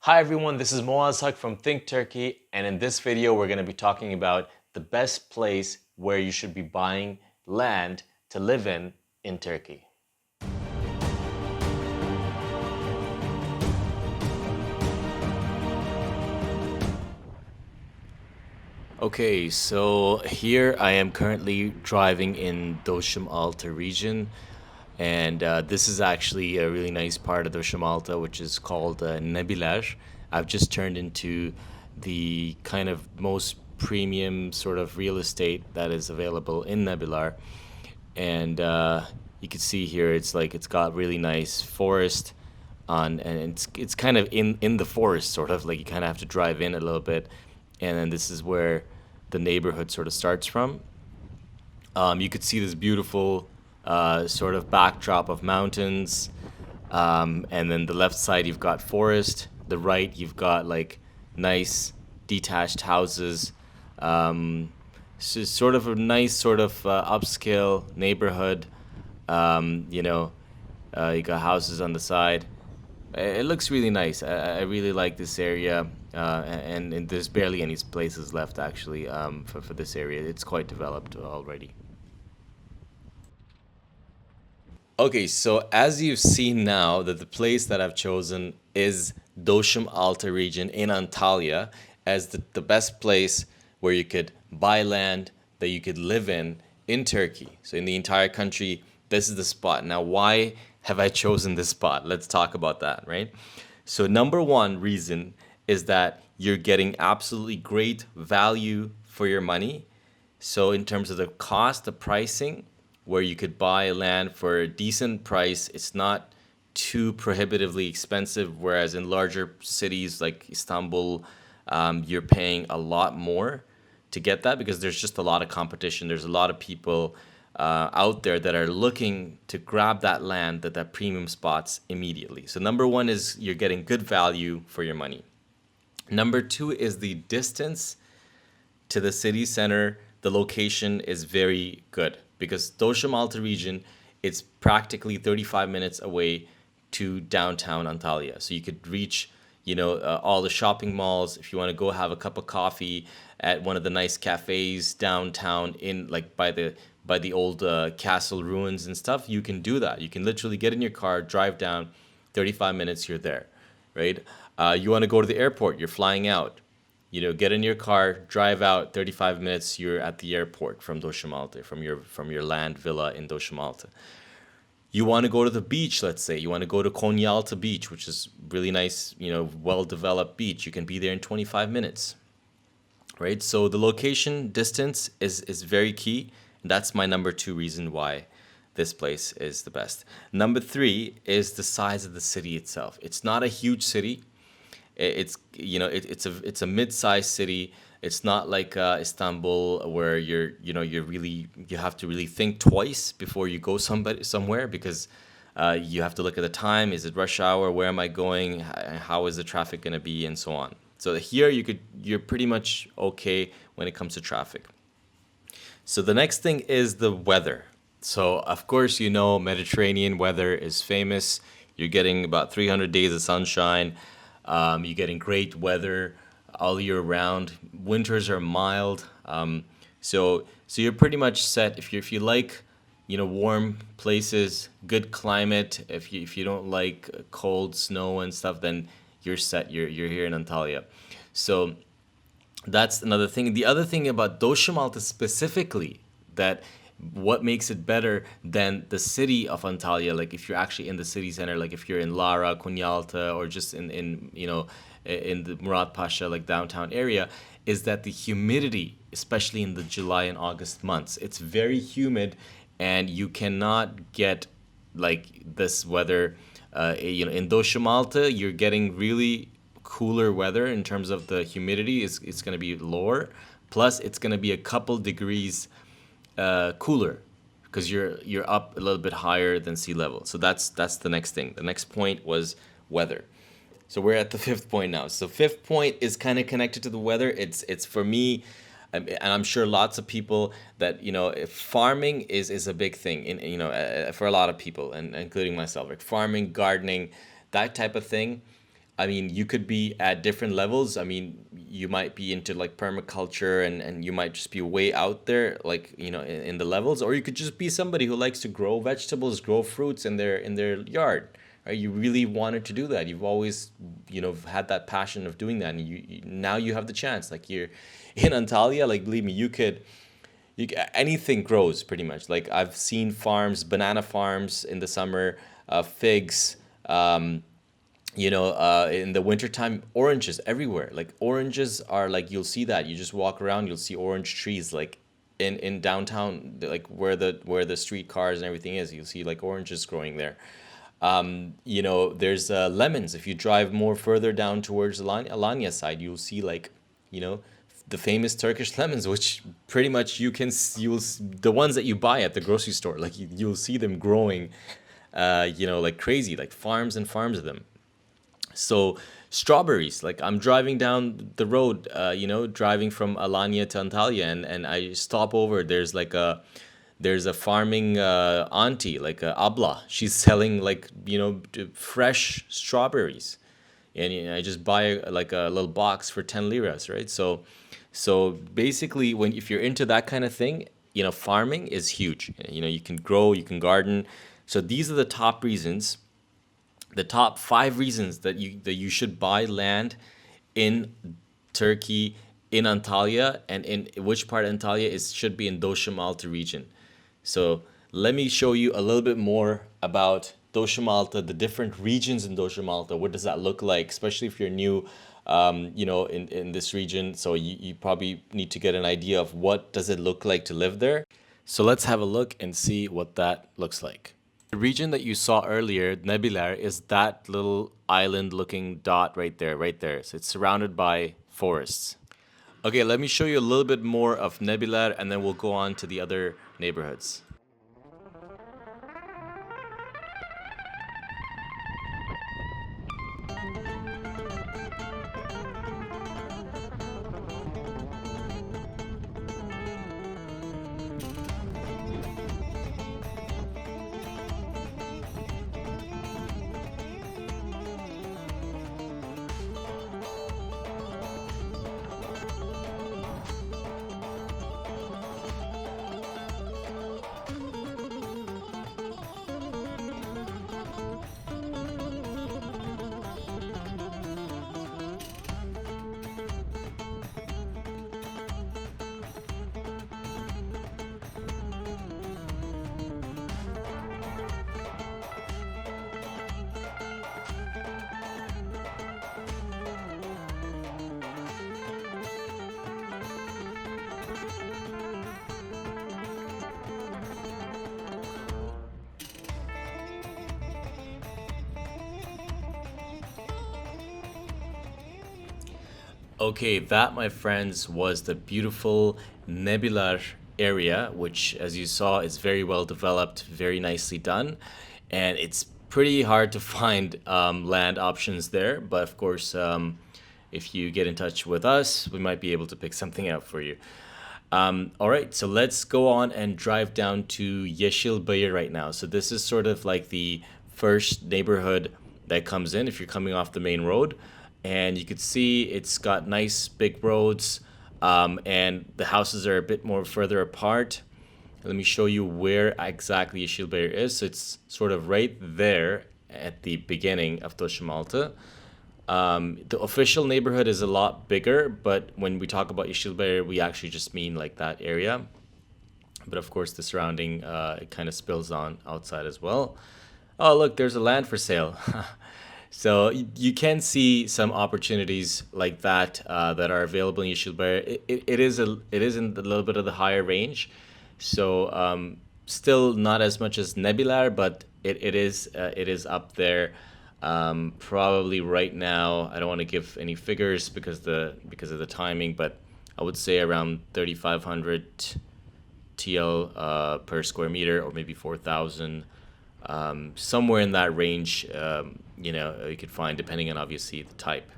Hi everyone, this is Moaz Haq from Think Turkey, and in this video we're going to be talking about the best place where you should be buying land to live in Turkey. Okay, so here I am currently driving in Alta region, and this is actually a really nice part of Alta, which is called Nebiler. I've just turned into the kind of most premium sort of real estate that is available in Nebilar, and you can see here it's got really nice forest on, and it's kind of in the forest, sort of like you kind of have to drive in a little bit, and then this is where the neighborhood sort of starts from. You could see this beautiful sort of backdrop of mountains, and then the left side you've got forest. The right you've got like nice detached houses. So sort of a nice sort of upscale neighborhood. You got houses on the side. It looks really nice. I really like this area, and there's barely any places left actually for this area. It's quite developed already. Okay, so as you've seen now that the place that I've chosen is Dosham Alta region in Antalya as the best place where you could buy land that you could live in Turkey. So in the entire country, this is the spot. Now, why have I chosen this spot? Let's talk about that, right? So number one reason is that you're getting absolutely great value for your money. So in terms of the cost, the pricing, where you could buy land for a decent price, it's not too prohibitively expensive. Whereas in larger cities like Istanbul, you're paying a lot more to get that because there's just a lot of competition. There's a lot of people out there that are looking to grab that land, that premium spots immediately. So number one is you're getting good value for your money. Number two is the distance to the city center. The location is very good because Dosham Alta region, it's practically 35 minutes away to downtown Antalya. So you could reach, all the shopping malls. If you want to go have a cup of coffee at one of the nice cafes downtown in like by the old castle ruins and stuff, you can do that. You can literally get in your car, drive down, 35 minutes, you're there, right? You want to go to the airport, you're flying out. Get in your car, drive out, 35 minutes, you're at the airport from Doshimalta, from your land villa in Doshimalta. You want to go to the beach, let's say. You want to go to Konyaaltı Beach, which is really nice, well-developed beach. You can be there in 25 minutes, right? So the location distance is very key. And that's my number two reason why this place is the best. Number three is the size of the city itself. It's not a huge city. It's a mid-sized city. It's not like Istanbul where you have to really think twice before you go somewhere because you have to look at the time. Is it rush hour? Where am I going? How is the traffic going to be, and so on. So here you're pretty much okay when it comes to traffic. So the next thing is the weather. So of course Mediterranean weather is famous. You're getting about 300 days of sunshine. You're getting great weather all year round. Winters are mild. So you're pretty much set if you like warm places, good climate. If you don't like cold snow and stuff, then you're set. You're here in Antalya. So that's another thing. The other thing about Doshimalta specifically, that what makes it better than the city of Antalya, like if you're actually in the city center, like if you're in Lara, Konyaaltı, or just in the Murat Pasha, like downtown area, is that the humidity, especially in the July and August months, it's very humid, and you cannot get like this weather. In Doshimalta, you're getting really cooler weather in terms of the humidity. It's going to be lower. Plus, it's going to be a couple degrees cooler because you're up a little bit higher than sea level. So that's the next thing. The next point was weather. So we're at the fifth point now. So fifth point is kind of connected to the weather. It's for me, and I'm sure lots of people that if farming is a big thing for a lot of people, and including myself, like farming, gardening, that type of thing. I mean, you could be at different levels. I mean, you might be into like permaculture and you might just be way out there, like, in the levels, or you could just be somebody who likes to grow vegetables, grow fruits in their yard. Right? You really wanted to do that. You've always, had that passion of doing that, and now you have the chance. Like you're in Antalya, like believe me, anything grows pretty much. Like I've seen farms, banana farms in the summer, figs. In the wintertime, oranges everywhere. Like oranges are like, you'll see that. You just walk around, you'll see orange trees like in downtown, like where the street cars and everything is. You'll see like oranges growing there. There's lemons. If you drive more further down towards Alanya side, you'll see like, you know, the famous Turkish lemons, which pretty much the ones that you buy at the grocery store, like you'll see them growing, like crazy, like farms and farms of them. So strawberries, like I'm driving down the road, driving from Alanya to Antalya, and I stop over. There's a farming auntie, like a abla. She's selling like fresh strawberries, and I just buy like a little box for 10 liras, right? So basically, when if you're into that kind of thing, farming is huge. You can grow, you can garden. So these are the top 5 reasons that you should buy land in Turkey, in Antalya, and in which part of Antalya is should be in Dosham Alta region. So let me show you a little bit more about Dosham Alta, the different regions in Dosham Alta. What does that look like, especially if you're new, in this region? So you probably need to get an idea of what does it look like to live there. So let's have a look and see what that looks like. The region that you saw earlier, Nebiler, is that little island-looking dot right there, right there. So it's surrounded by forests. Okay, let me show you a little bit more of Nebiler, and then we'll go on to the other neighborhoods. Okay, that, my friends, was the beautiful Nebilar area, which, as you saw, is very well developed, very nicely done, and it's pretty hard to find land options there. But of course, if you get in touch with us, we might be able to pick something out for you. All right, so let's go on and drive down to Yeşilbayır right now. So this is sort of like the first neighborhood that comes in if you're coming off the main road. And you could see it's got nice big roads, and the houses are a bit more further apart. Let me show you where exactly Yeşilbayır is. So it's sort of right there at the beginning of Toshmalta. The official neighborhood is a lot bigger, but when we talk about Yeşilbayır, we actually just mean like that area. But of course, the surrounding it kind of spills on outside as well. Oh, look, there's a land for sale. So you can see some opportunities like that that are available in Yeşilbayır. It is in a little bit of the higher range, so still not as much as Nebiler, but it is up there. Probably right now, I don't want to give any figures because of the timing, but I would say around 3,500 TL per square meter, or maybe 4,000. Somewhere in that range, you could find, depending on obviously the type.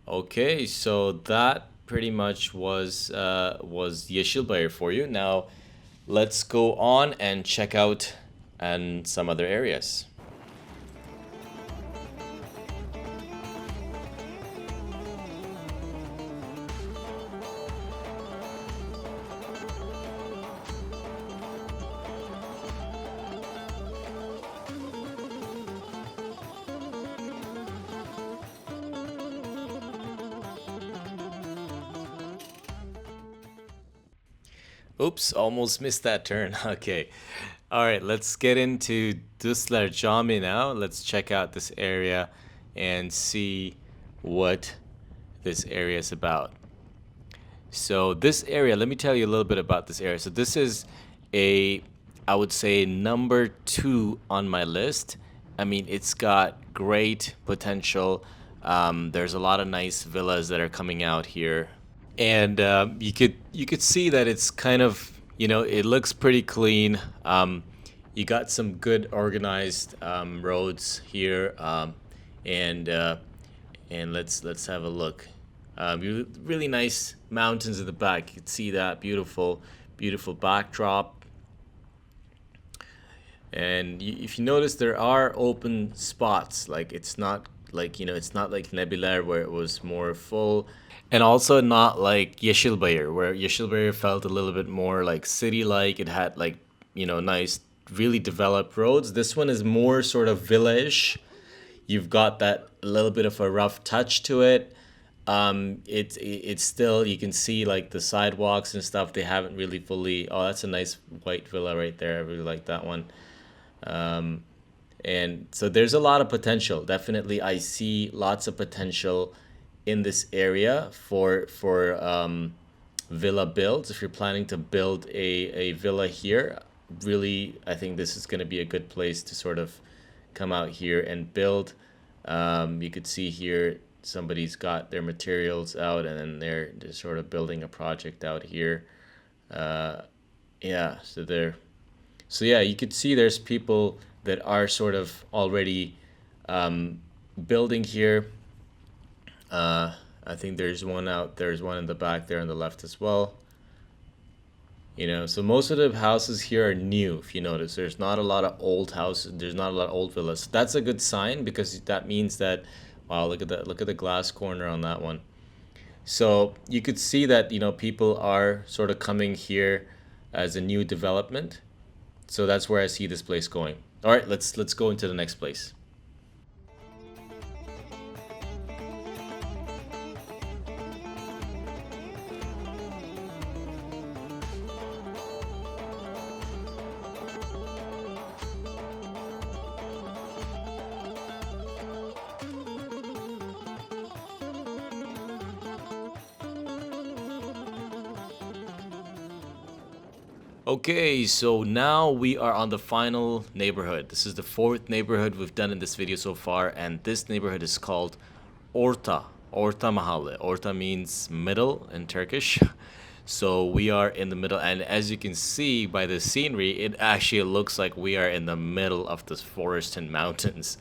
Okay, so that pretty much was Yeşilbayır for you. Now, let's go on and check out and some other areas. Oops, almost missed that turn. Okay. All right, let's get into Duslar Jami now. Let's check out this area and see what this area is about. So this area, let me tell you a little bit about this area. So this is a, I would say, number 2 on my list. I mean, it's got great potential. There's a lot of nice villas that are coming out here, and you could see that it's kind of, it looks pretty clean. You got some good organized roads here, and let's have a look. Really nice mountains in the back. You can see that beautiful backdrop. And if you notice, there are open spots. Like it's not like it's not like Nebiler where it was more full, and also not like Yeşilbayır where Yeşilbayır felt a little bit more like city-like. It had like nice, really developed roads. This one is more sort of village. You've got that little bit of a rough touch to it. It's still, you can see like the sidewalks and stuff. They haven't really fully. Oh, that's a nice white villa right there. I really like that one. And so there's a lot of potential. Definitely, I see lots of potential in this area for villa builds. If you're planning to build a villa here, really, I think this is going to be a good place to sort of come out here and build. You could see here somebody's got their materials out, and then they're sort of building a project out here. Yeah, so yeah, you could see there's people that are sort of already building here. I think there's one in the back there on the left as well. So most of the houses here are new. If you notice, there's not a lot of old houses. There's not a lot of old villas. So that's a good sign, because that means that, wow, look at that. Look at the glass corner on that one. So you could see that, people are sort of coming here as a new development. So that's where I see this place going. All right, let's go into the next place. Okay, so now we are on the final neighborhood. This is the 4th neighborhood we've done in this video so far, and this neighborhood is called Orta Mahalle. Orta means middle in Turkish. So we are in the middle, and as you can see by the scenery, it actually looks like we are in the middle of this forest and mountains.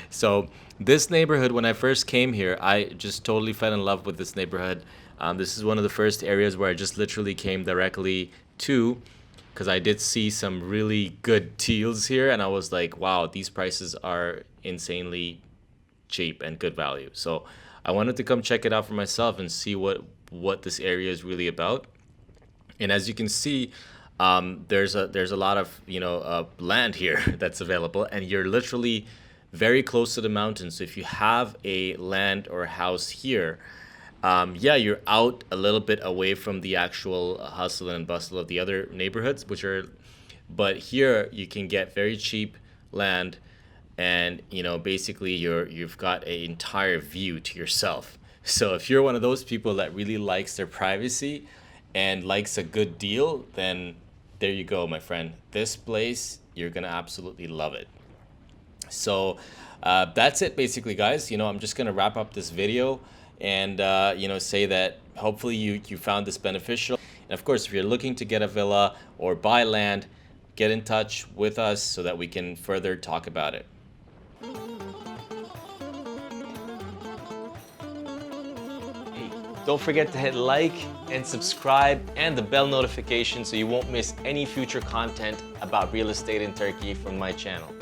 So this neighborhood, when I first came here, I just totally fell in love with this neighborhood. This is one of the first areas where I just literally came directly to, because I did see some really good deals here, and I was like, wow, these prices are insanely cheap and good value. So I wanted to come check it out for myself and see what this area is really about. And as you can see, there's a lot of land here that's available, and you're literally very close to the mountains. So if you have a land or a house here, yeah, you're out a little bit away from the actual hustle and bustle of the other neighborhoods, but here you can get very cheap land, and basically you've got an entire view to yourself. So if you're one of those people that really likes their privacy and likes a good deal, then there you go, my friend. This place, you're gonna absolutely love it. So that's it basically, guys. I'm just gonna wrap up this video and say that hopefully you found this beneficial. And of course, if you're looking to get a villa or buy land, get in touch with us so that we can further talk about it. Hey, don't forget to hit like and subscribe and the bell notification so you won't miss any future content about real estate in Turkey from my channel.